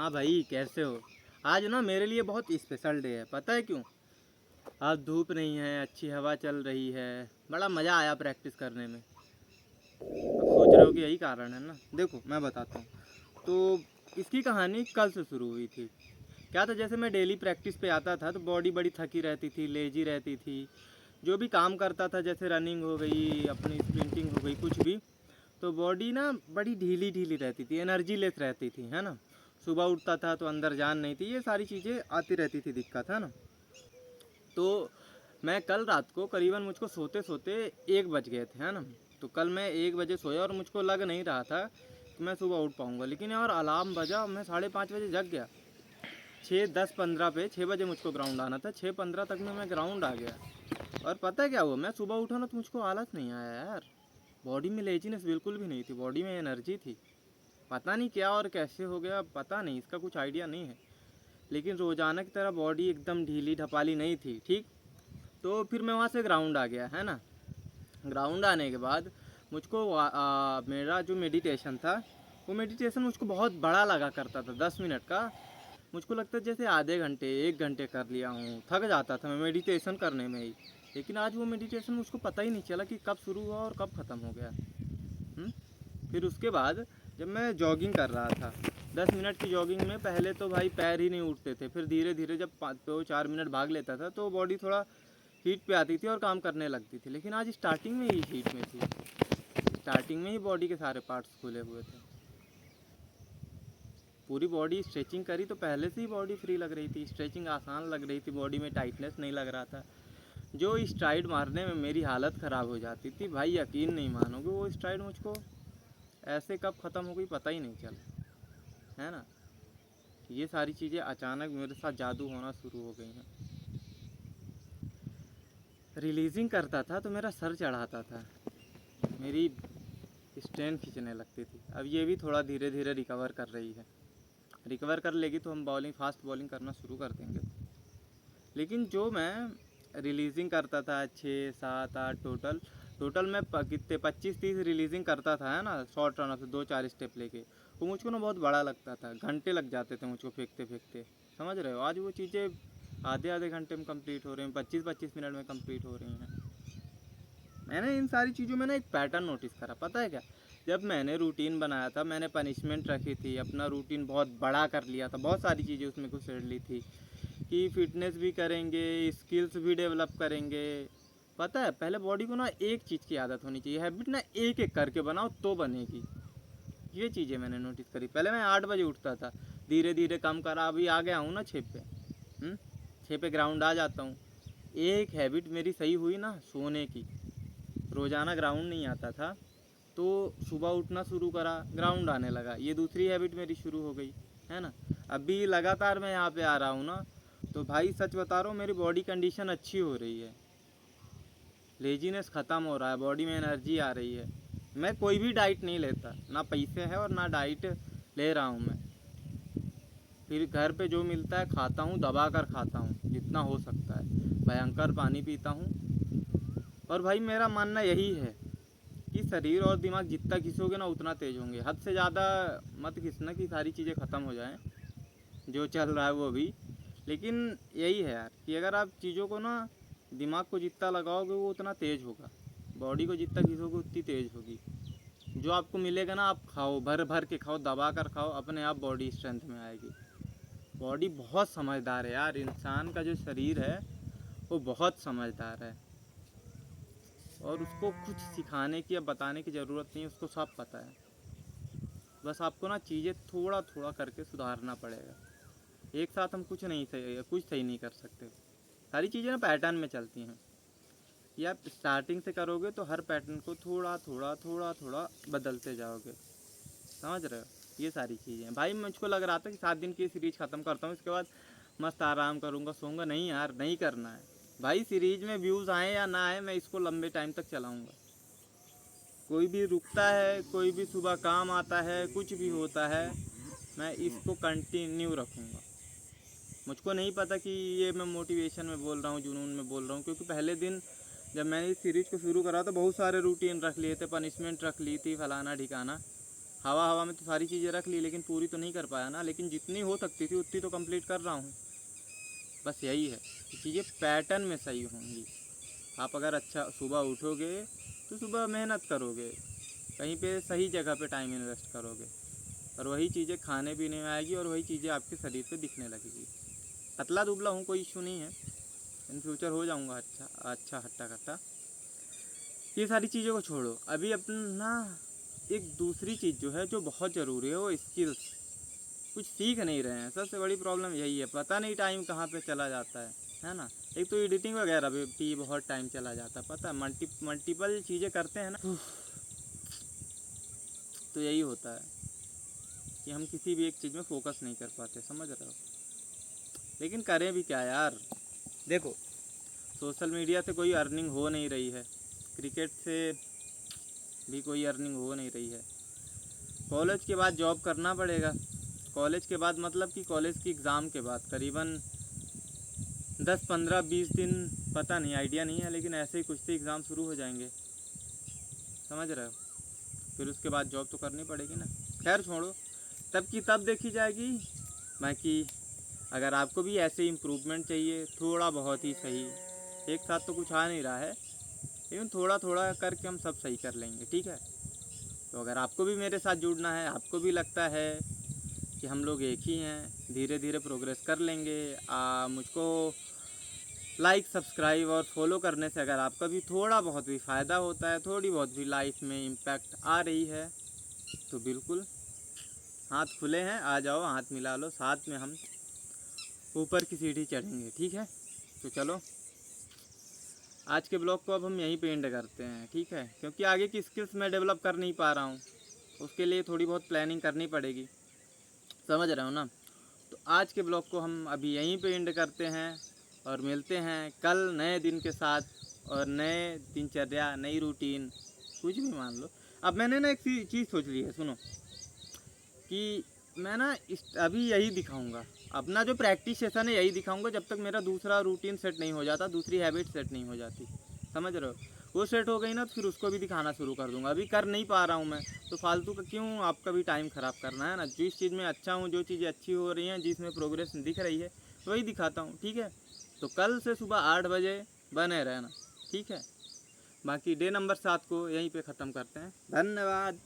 हाँ भाई, कैसे हो? आज ना मेरे लिए बहुत स्पेशल डे है, पता है क्यों? आज धूप नहीं है, अच्छी हवा चल रही है। बड़ा मज़ा आया प्रैक्टिस करने में। अब सोच रहे हो कि यही कारण है ना। देखो मैं बताता हूँ। तो इसकी कहानी कल से शुरू हुई थी। क्या था, जैसे मैं डेली प्रैक्टिस पे आता था तो बॉडी बड़ी थकी रहती थी, लेजी रहती थी। जो भी काम करता था, जैसे रनिंग हो गई, अपनी स्प्रिंटिंग हो गई, कुछ भी, तो बॉडी ना बड़ी ढीली ढीली रहती थी, एनर्जी लेस रहती थी, है ना। सुबह उठता था तो अंदर जान नहीं थी, ये सारी चीज़ें आती रहती थी, दिक्कत है ना। तो मैं कल रात को करीबन मुझको सोते सोते 1 बज गए थे, है ना। तो कल मैं 1 बजे सोया और मुझको लग नहीं रहा था कि मैं सुबह उठ पाऊँगा, लेकिन यार अलार्म बजा, मैं 5:30 बजे जग गया। 6:10-15 पे, 6 बजे मुझको ग्राउंड आना था, 6:15 तक में मैं ग्राउंड आ गया। और पता है क्या हुआ, मैं सुबह उठा ना तो मुझको आलस नहीं आया यार। बॉडी में लेजीनेस बिल्कुल भी नहीं थी, बॉडी में एनर्जी थी। पता नहीं क्या और कैसे हो गया, पता नहीं, इसका कुछ आइडिया नहीं है। लेकिन रोज़ाना की तरह बॉडी एकदम ढीली ढपाली नहीं थी, ठीक। तो फिर मैं वहाँ से ग्राउंड आ गया, है ना। ग्राउंड आने के बाद मुझको मेरा जो मेडिटेशन था, वो मेडिटेशन मुझको बहुत बड़ा लगा करता था, 10 मिनट का। मुझको लगता है जैसे आधे घंटे 1 घंटे कर लिया हूँ, थक जाता था मैं मेडिटेशन करने में ही। लेकिन आज वो मेडिटेशन मुझको पता ही नहीं चला कि कब शुरू हुआ और कब ख़त्म हो गया। हुँ? फिर उसके बाद जब मैं जॉगिंग कर रहा था, 10 मिनट की जॉगिंग में पहले तो भाई पैर ही नहीं उठते थे, फिर धीरे धीरे जब 5-4 मिनट भाग लेता था तो बॉडी थोड़ा हीट पे आती थी और काम करने लगती थी। लेकिन आज स्टार्टिंग में ही हीट में थी, स्टार्टिंग में ही बॉडी के सारे पार्ट्स खुले हुए थे। पूरी बॉडी स्ट्रेचिंग करी तो पहले से ही बॉडी फ्री लग रही थी, स्ट्रेचिंग आसान लग रही थी, बॉडी में टाइटनेस नहीं लग रहा था। जो स्ट्राइड मारने में मेरी हालत ख़राब हो जाती थी भाई, यकीन नहीं मानोगे, वो स्ट्राइड मुझको ऐसे कब ख़त्म हो गई पता ही नहीं चला, है ना। ये सारी चीज़ें अचानक मेरे साथ जादू होना शुरू हो गई हैं। रिलीजिंग करता था तो मेरा सर चढ़ाता था, मेरी स्ट्रेन खींचने लगती थी। अब ये भी थोड़ा धीरे धीरे रिकवर कर रही है, रिकवर कर लेगी तो हम बॉलिंग, फास्ट बॉलिंग करना शुरू कर देंगे। लेकिन जो मैं रिलीजिंग करता था 6-7-8 टोटल, टोटल मैं कितने 25-30 रिलीजिंग करता था, है ना, शॉर्ट रनर से 2-4 स्टेप लेके, वो मुझको ना बहुत बड़ा लगता था, घंटे लग जाते थे मुझको फेंकते फेंकते, समझ रहे हो। आज वो चीज़ें आधे आधे घंटे में कंप्लीट हो रही हैं, 25-25 मिनट में कंप्लीट हो रही हैं। मैंने इन सारी चीज़ों में ना एक पैटर्न नोटिस करा, पता है क्या। जब मैंने रूटीन बनाया था, मैंने पनिशमेंट रखी थी, अपना रूटीन बहुत बड़ा कर लिया था, बहुत सारी चीज़ें उसमें कुछ सेड़ ली थी कि फिटनेस भी करेंगे, स्किल्स भी डेवलप करेंगे। पता है, पहले बॉडी को ना एक चीज़ की आदत होनी चाहिए, हैबिट ना एक एक करके बनाओ तो बनेगी। ये चीज़ें मैंने नोटिस करी। पहले मैं 8 बजे उठता था, धीरे धीरे कम करा, अभी आ गया हूँ ना 6 पे। 6 पे ग्राउंड आ जाता हूँ। एक हैबिट मेरी सही हुई ना, सोने की। रोज़ाना ग्राउंड नहीं आता था, तो सुबह उठना शुरू करा, ग्राउंड आने लगा, ये दूसरी हैबिट मेरी शुरू हो गई, है ना। अभी लगातार मैं यहाँ पे आ रहा हूँ ना, तो भाई सच बता रहा हूँ, मेरी बॉडी कंडीशन अच्छी हो रही है, लेजीनेस ख़त्म हो रहा है, बॉडी में एनर्जी आ रही है। मैं कोई भी डाइट नहीं लेता, ना पैसे है और ना डाइट ले रहा हूँ मैं। फिर घर पे जो मिलता है खाता हूँ, दबा कर खाता हूँ जितना हो सकता है, भयंकर पानी पीता हूँ। और भाई मेरा मानना यही है कि शरीर और दिमाग जितना घिसोगे ना उतना तेज होंगे, हद से ज़्यादा मत घिसना कि सारी चीज़ें ख़त्म हो जाएं, जो चल रहा है वो भी। लेकिन यही है यार कि अगर आप चीज़ों को ना, दिमाग को जितना लगाओगे वो उतना तेज़ होगा, बॉडी को जितना घिसोगे उतनी तेज़ होगी। जो आपको मिलेगा ना, आप खाओ, भर भर के खाओ, दबा कर खाओ, अपने आप बॉडी स्ट्रेंथ में आएगी। बॉडी बहुत समझदार है यार, इंसान का जो शरीर है वो बहुत समझदार है, और उसको कुछ सिखाने की या बताने की ज़रूरत नहीं है, उसको सब पता है। बस आपको ना चीज़ें थोड़ा थोड़ा करके सुधारना पड़ेगा। एक साथ हम कुछ सही नहीं कर सकते। सारी चीज़ें ना पैटर्न में चलती हैं। ये आप स्टार्टिंग से करोगे तो हर पैटर्न को थोड़ा थोड़ा थोड़ा थोड़ा बदलते जाओगे, समझ रहे हो। ये सारी चीज़ें भाई, मुझको लग रहा था कि 7 दिन की सीरीज़ ख़त्म करता हूँ, इसके बाद मस्त आराम करूँगा, सोऊंगा। नहीं यार, नहीं करना है भाई। सीरीज़ में व्यूज़ आए या ना आए, मैं इसको लंबे टाइम तक चलाऊँगा। कोई भी रुकता है, कोई भी सुबह काम आता है, कुछ भी होता है, मैं इसको कंटिन्यू रखूँगा। मुझको नहीं पता कि ये मैं मोटिवेशन में बोल रहा हूँ, जुनून में बोल रहा हूँ, क्योंकि पहले दिन जब मैंने इस सीरीज़ को शुरू करा तो बहुत सारे रूटीन रख लिए थे, पनिशमेंट रख ली थी, फलाना ठिकाना। हवा हवा में तो सारी चीज़ें रख ली, लेकिन पूरी तो नहीं कर पाया ना, लेकिन जितनी हो सकती थी उतनी तो कंप्लीट कर रहा हूँ। बस यही है कि चीज़ें पैटर्न में सही होंगी। आप अगर अच्छा सुबह उठोगे तो सुबह मेहनत करोगे, कहीं पे सही जगह पे टाइम इन्वेस्ट करोगे, और वही चीज़ें खाने पीने में आएगी और वही चीज़ें आपके शरीर पे दिखने लगेगी। पतला दुबला हूँ, कोई इशू नहीं है, इन फ्यूचर हो जाऊँगा अच्छा हट्टा कट्टा। ये सारी चीज़ों को छोड़ो, अभी अपना एक दूसरी चीज़ जो है जो बहुत ज़रूरी है वो स्किल्स। कुछ सीख नहीं रहे हैं, सबसे बड़ी प्रॉब्लम यही है। पता नहीं टाइम कहाँ पे चला जाता है ना। एक तो एडिटिंग वगैरह भी बहुत टाइम चला जाता है, पता है, मल्टीपल चीज़ें करते हैं ना, तो यही होता है कि हम किसी भी एक चीज़ में फोकस नहीं कर पाते, समझ रहे हो। लेकिन करें भी क्या यार, देखो सोशल मीडिया से कोई अर्निंग हो नहीं रही है, क्रिकेट से भी कोई अर्निंग हो नहीं रही है। कॉलेज के बाद जॉब करना पड़ेगा। कॉलेज के बाद मतलब कि कॉलेज की एग्ज़ाम के बाद करीबन 10-15-20 दिन, पता नहीं, आइडिया नहीं है, लेकिन ऐसे ही कुछ से एग्ज़ाम शुरू हो जाएंगे, समझ रहे हो। फिर उसके बाद जॉब तो करनी पड़ेगी ना। खैर छोड़ो, तब की तब देखी जाएगी। बाकी अगर आपको भी ऐसे इम्प्रूवमेंट चाहिए, थोड़ा बहुत ही सही, एक साथ तो कुछ आ नहीं रहा है, लेकिन थोड़ा थोड़ा करके हम सब सही कर लेंगे, ठीक है। तो अगर आपको भी मेरे साथ जुड़ना है, आपको भी लगता है कि हम लोग एक ही हैं, धीरे धीरे प्रोग्रेस कर लेंगे, मुझको लाइक सब्सक्राइब और फॉलो करने से अगर आपका भी थोड़ा बहुत भी फ़ायदा होता है, थोड़ी बहुत भी लाइफ में इम्पैक्ट आ रही है, तो बिल्कुल हाथ खुले हैं, आ जाओ, हाथ मिला लो, साथ में हम ऊपर की सीढ़ी चढ़ेंगे, ठीक है। तो चलो आज के ब्लॉग को अब हम यहीं पे एंड करते हैं, ठीक है, क्योंकि आगे की स्किल्स मैं डेवलप कर नहीं पा रहा हूँ, उसके लिए थोड़ी बहुत प्लानिंग करनी पड़ेगी, समझ रहे हो ना। तो आज के ब्लॉग को हम अभी यहीं पे एंड करते हैं और मिलते हैं कल नए दिन के साथ और नए दिनचर्या, नई रूटीन, कुछ भी मान लो। अब मैंने ना एक चीज़ सोच ली है, सुनो, कि मैं ना अभी यही दिखाऊंगा, अपना जो प्रैक्टिस सेशन है यही दिखाऊंगा जब तक मेरा दूसरा रूटीन सेट नहीं हो जाता, दूसरी हैबिट सेट नहीं हो जाती, समझ रहे हो। वो सेट हो गई ना तो फिर उसको भी दिखाना शुरू कर दूंगा। अभी कर नहीं पा रहा हूँ मैं, तो फालतू का क्यों आपका भी टाइम ख़राब करना है ना। जिस चीज़ में अच्छा हूँ, जो चीज़ें अच्छी हो रही हैं, जिसमें प्रोग्रेस दिख रही है, वही दिखाता हूँ, ठीक है। तो कल से सुबह 8 बजे बने रहना, ठीक है। बाकी डे नंबर 7 को यहीं पे ख़त्म करते हैं। धन्यवाद।